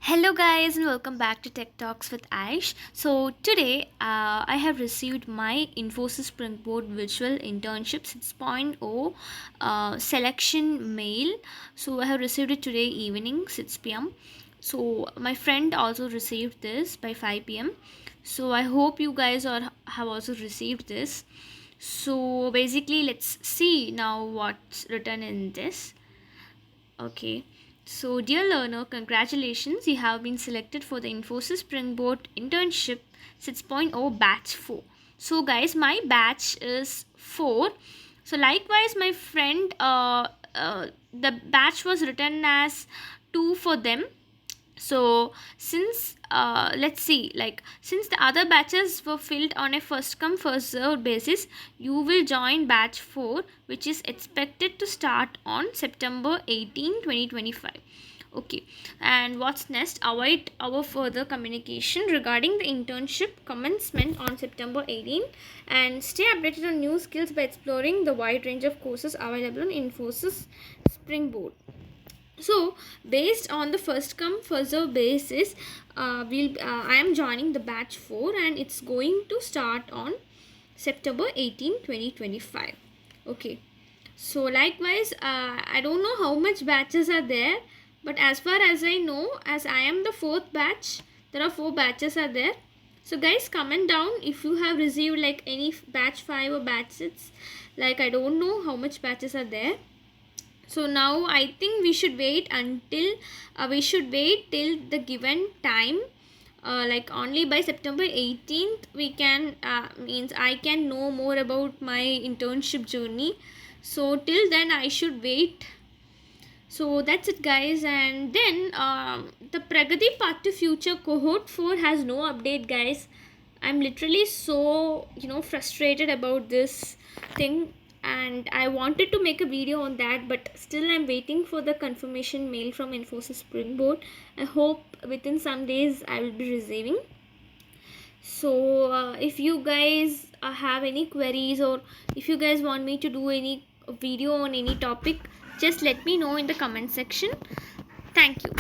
Hello guys and welcome back to Tech Talks with Aish. So today I have received my Infosys Springboard Virtual Internship 6.0 selection mail. So I have received it today evening 6 p.m. So my friend also received this by 5 p.m. So I hope you guys have also received this. So basically let's see now what's written in this. Okay. So, dear learner, congratulations, you have been selected for the Infosys Springboard Internship 6.0 Batch 4. So, guys, my batch is 4. So, likewise, my friend, the batch was written as 2 for them. So since let's see, like since the other batches were filled on a first come first served basis, you will join batch 4, which is expected to start on September 18 2025. Okay, and what's next? Await our further communication regarding the internship commencement on September 18, and stay updated on new skills by exploring the wide range of courses available on Infosys Springboard. So based on the first come first serve basis, I am joining the batch 4 and it's going to start on September 18 2025. Okay, so likewise I don't know how much batches are there, but as far as I know, as I am the 4th batch, there are 4 batches are there. So guys, comment down if you have received like any batch 5 or batch 6. Like I don't know how much batches are there. So now I think we should wait until till the given time, like only by September 18th we can means I can know more about my internship journey. So till then I should wait. So that's it guys, and then the Pragati Path to Future cohort 4 has no update guys. I'm literally so frustrated about this thing, and I wanted to make a video on that, but still I'm waiting for the confirmation mail from Infosys Springboard. I hope within some days I will be receiving. So if you guys have any queries, or if you guys want me to do any video on any topic, just let me know in the comment section. Thank you.